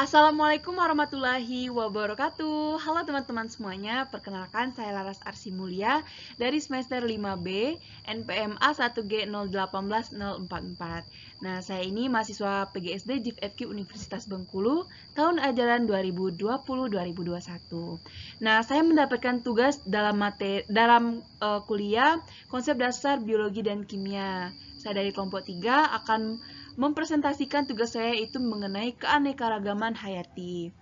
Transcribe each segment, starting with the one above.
Assalamualaikum warahmatullahi wabarakatuh. Halo teman-teman semuanya, perkenalkan saya Laras Arsi Mulia dari semester 5B NPMA 1G018-044. Nah, saya ini mahasiswa PGSD JIF FQ Universitas Bengkulu tahun ajaran 2020-2021. Nah, saya mendapatkan tugas dalam kuliah konsep dasar biologi dan kimia. Saya dari kelompok 3 akan mempresentasikan tugas saya itu mengenai keanekaragaman hayati.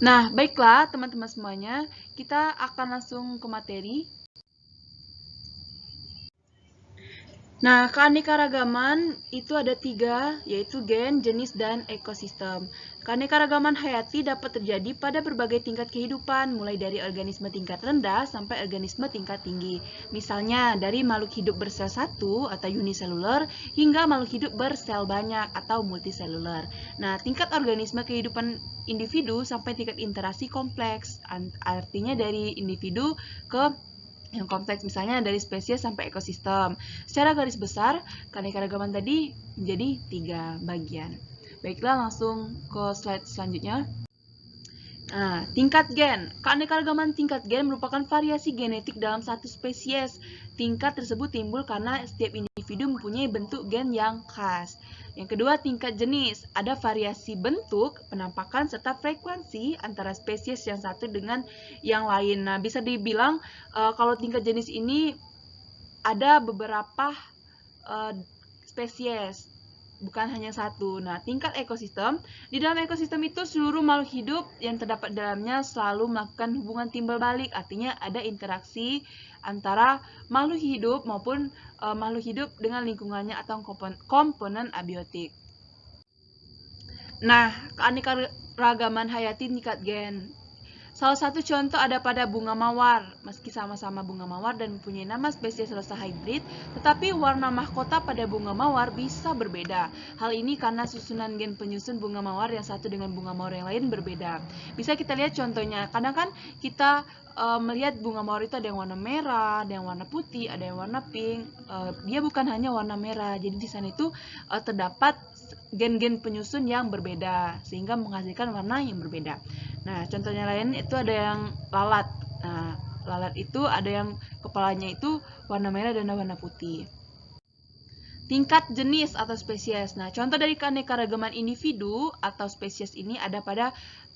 Nah, baiklah teman-teman semuanya, kita akan langsung ke materi. Nah, keanekaragaman itu ada 3, yaitu gen, jenis, dan ekosistem. Keanekaragaman hayati dapat terjadi pada berbagai tingkat kehidupan, mulai dari organisme tingkat rendah sampai organisme tingkat tinggi. Misalnya, dari makhluk hidup bersel satu atau uniseluler, hingga makhluk hidup bersel banyak atau multiseluler. Nah, tingkat organisme kehidupan individu sampai tingkat interaksi kompleks, artinya dari individu ke yang kompleks, misalnya dari spesies sampai ekosistem. Secara garis besar, keanekaragaman tadi menjadi 3 bagian. Baiklah, langsung ke slide selanjutnya. Nah, tingkat gen. Keanekaragaman tingkat gen merupakan variasi genetik dalam satu spesies. Tingkat tersebut timbul karena setiap individu mempunyai bentuk gen yang khas. Yang kedua, tingkat jenis. Ada variasi bentuk, penampakan, serta frekuensi antara spesies yang satu dengan yang lain. Nah, bisa dibilang kalau tingkat jenis ini ada beberapa spesies, bukan hanya satu. Nah, tingkat ekosistem. Di dalam ekosistem itu seluruh makhluk hidup yang terdapat dalamnya selalu melakukan hubungan timbal balik. Artinya ada interaksi antara makhluk hidup maupun makhluk hidup dengan lingkungannya atau komponen abiotik. Nah, keanekaragaman hayati tingkat gen. Salah satu contoh ada pada bunga mawar. Meski sama-sama bunga mawar dan mempunyai nama spesies rasa hybrid, tetapi warna mahkota pada bunga mawar bisa berbeda. Hal ini karena susunan gen penyusun bunga mawar yang satu dengan bunga mawar yang lain berbeda. Bisa kita lihat contohnya. Kadang kan kita melihat bunga mawar itu ada yang warna merah, ada yang warna putih, ada yang warna pink. Dia bukan hanya warna merah. Jadi di sana itu terdapat gen-gen penyusun yang berbeda sehingga menghasilkan warna yang berbeda. Nah, contohnya lain itu ada yang lalat. Nah, lalat itu ada yang kepalanya itu warna merah dan warna putih. Tingkat jenis atau spesies. Nah, contoh dari keanekaragaman individu atau spesies ini ada pada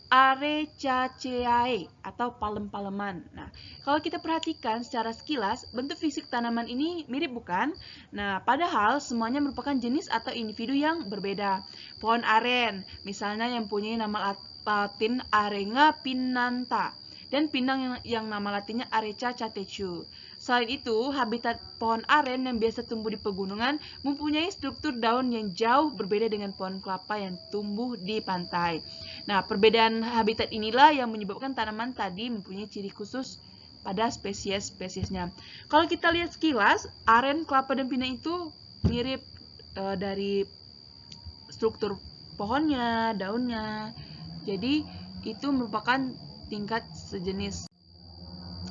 Arecaceae atau palem-paleman. Nah, kalau kita perhatikan secara sekilas, bentuk fisik tanaman ini mirip bukan? Nah, padahal semuanya merupakan jenis atau individu yang berbeda. Pohon aren, misalnya yang punya nama Latin Arenga pinnata dan pinang yang nama latinnya Areca catechu. Selain itu, habitat pohon aren yang biasa tumbuh di pegunungan mempunyai struktur daun yang jauh berbeda dengan pohon kelapa yang tumbuh di pantai. Nah, perbedaan habitat inilah yang menyebabkan tanaman tadi mempunyai ciri khusus pada spesies-spesiesnya. Kalau kita lihat sekilas, aren, kelapa, dan pinang itu mirip dari struktur pohonnya, daunnya. Jadi, itu merupakan tingkat sejenis.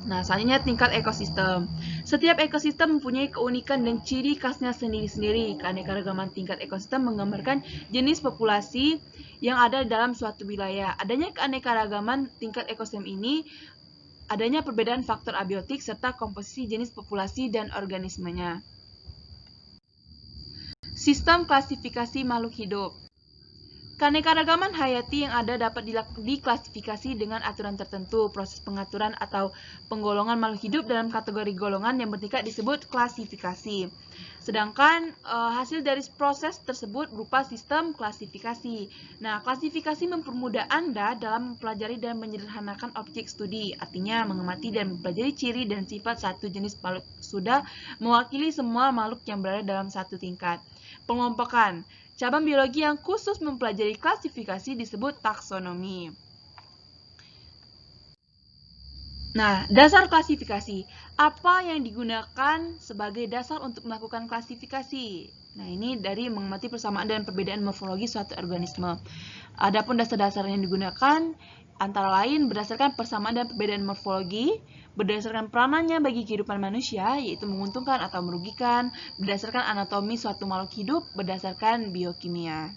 Nah, selanjutnya tingkat ekosistem. Setiap ekosistem mempunyai keunikan dan ciri khasnya sendiri-sendiri. Keanekaragaman tingkat ekosistem menggambarkan jenis populasi yang ada dalam suatu wilayah. Adanya keanekaragaman tingkat ekosistem ini, adanya perbedaan faktor abiotik serta komposisi jenis populasi dan organismenya. Sistem klasifikasi makhluk hidup. Keanekaragaman hayati yang ada dapat diklasifikasi dengan aturan tertentu. Proses pengaturan atau penggolongan makhluk hidup dalam kategori golongan yang bertingkat disebut klasifikasi. Sedangkan hasil dari proses tersebut berupa sistem klasifikasi. Nah, klasifikasi mempermudah Anda dalam mempelajari dan menyederhanakan objek studi. Artinya mengamati dan mempelajari ciri dan sifat satu jenis makhluk sudah mewakili semua makhluk yang berada dalam satu tingkat. Pengelompokan. Cabang biologi yang khusus mempelajari klasifikasi disebut taksonomi. Nah, dasar klasifikasi. Apa yang digunakan sebagai dasar untuk melakukan klasifikasi? Nah, ini dari mengamati persamaan dan perbedaan morfologi suatu organisme. Adapun dasar-dasar yang digunakan antara lain berdasarkan persamaan dan perbedaan morfologi, berdasarkan peranannya bagi kehidupan manusia, yaitu menguntungkan atau merugikan, berdasarkan anatomi suatu makhluk hidup, berdasarkan biokimia.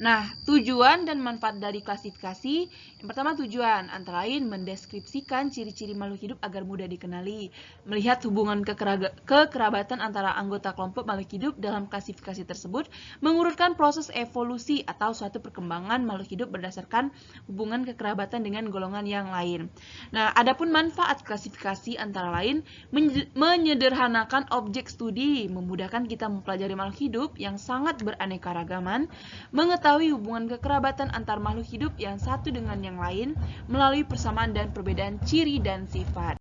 Nah, tujuan dan manfaat dari klasifikasi. Yang pertama tujuan, antara lain mendeskripsikan ciri-ciri makhluk hidup agar mudah dikenali, melihat hubungan kekerabatan antara anggota kelompok makhluk hidup dalam klasifikasi tersebut, mengurutkan proses evolusi atau suatu perkembangan makhluk hidup berdasarkan hubungan kekerabatan dengan golongan yang lain. Nah, adapun manfaat klasifikasi antara lain menyederhanakan objek studi, memudahkan kita mempelajari makhluk hidup yang sangat beraneka-ragaman, mengetahui hubungan kekerabatan antar makhluk hidup yang satu dengan yang lain melalui persamaan dan perbedaan ciri dan sifat.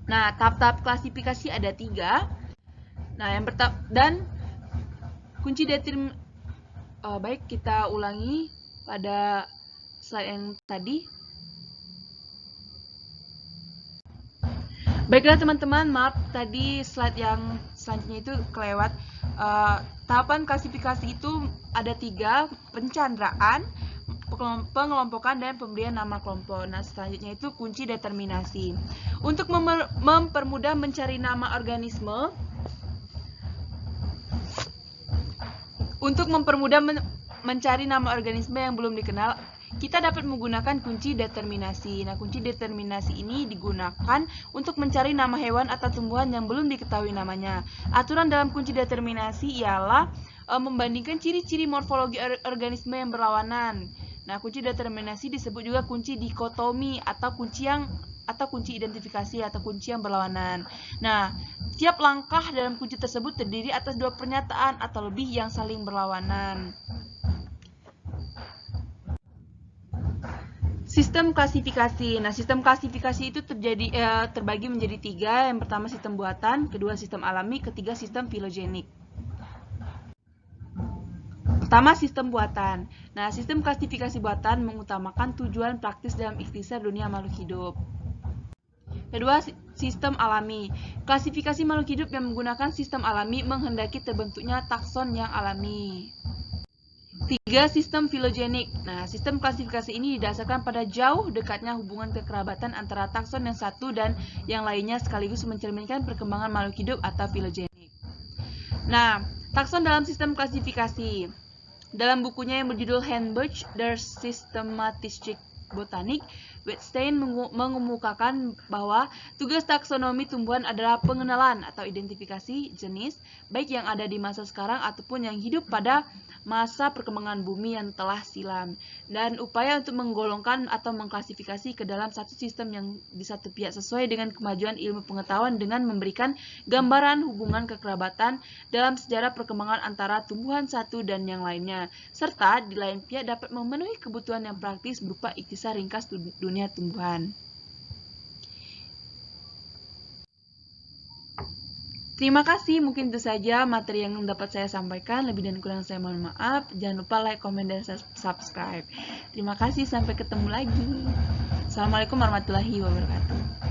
Nah, tahap-tahap klasifikasi ada 3. Nah, yang pertama dan kunci baik, kita ulangi pada slide yang tadi. Baiklah teman-teman, maaf tadi slide yang selanjutnya itu kelewat. Tahapan klasifikasi itu ada 3, pencanderaan, pengelompokan, dan pemberian nama kelompok. Nah, selanjutnya itu kunci determinasi. Untuk mempermudah mencari nama organisme, mencari nama organisme yang belum dikenal, kita dapat menggunakan kunci determinasi. Nah, kunci determinasi ini digunakan untuk mencari nama hewan atau tumbuhan yang belum diketahui namanya. Aturan dalam kunci determinasi ialah membandingkan ciri-ciri morfologi organisme yang berlawanan. Nah, kunci determinasi disebut juga kunci dikotomi atau kunci identifikasi atau kunci yang berlawanan. Nah, tiap langkah dalam kunci tersebut terdiri atas 2 pernyataan atau lebih yang saling berlawanan. Sistem klasifikasi. Nah, sistem klasifikasi itu terbagi menjadi 3. Yang pertama sistem buatan, kedua sistem alami, ketiga sistem filogenik. Pertama, sistem buatan. Nah, sistem klasifikasi buatan mengutamakan tujuan praktis dalam ikhtisar dunia makhluk hidup. Kedua, sistem alami. Klasifikasi makhluk hidup yang menggunakan sistem alami menghendaki terbentuknya takson yang alami. 3. Sistem filogenik. Nah, sistem klasifikasi ini didasarkan pada jauh dekatnya hubungan kekerabatan antara takson yang satu dan yang lainnya sekaligus mencerminkan perkembangan makhluk hidup atau filogenik. Nah, takson dalam sistem klasifikasi. Dalam bukunya yang berjudul Handbuch der Systematische Botanik, Wettstein mengemukakan bahwa tugas taksonomi tumbuhan adalah pengenalan atau identifikasi jenis, baik yang ada di masa sekarang ataupun yang hidup pada masa perkembangan bumi yang telah silam, dan upaya untuk menggolongkan atau mengklasifikasi ke dalam satu sistem yang di satu pihak sesuai dengan kemajuan ilmu pengetahuan dengan memberikan gambaran hubungan kekerabatan dalam sejarah perkembangan antara tumbuhan satu dan yang lainnya, serta di lain pihak dapat memenuhi kebutuhan yang praktis berupa ikhtisar ringkas dunia tumbuhan. Terima kasih, mungkin itu saja materi yang dapat saya sampaikan. Lebih dan kurang saya mohon maaf. Jangan lupa like, komen, dan subscribe. Terima kasih, sampai ketemu lagi. Assalamualaikum warahmatullahi wabarakatuh.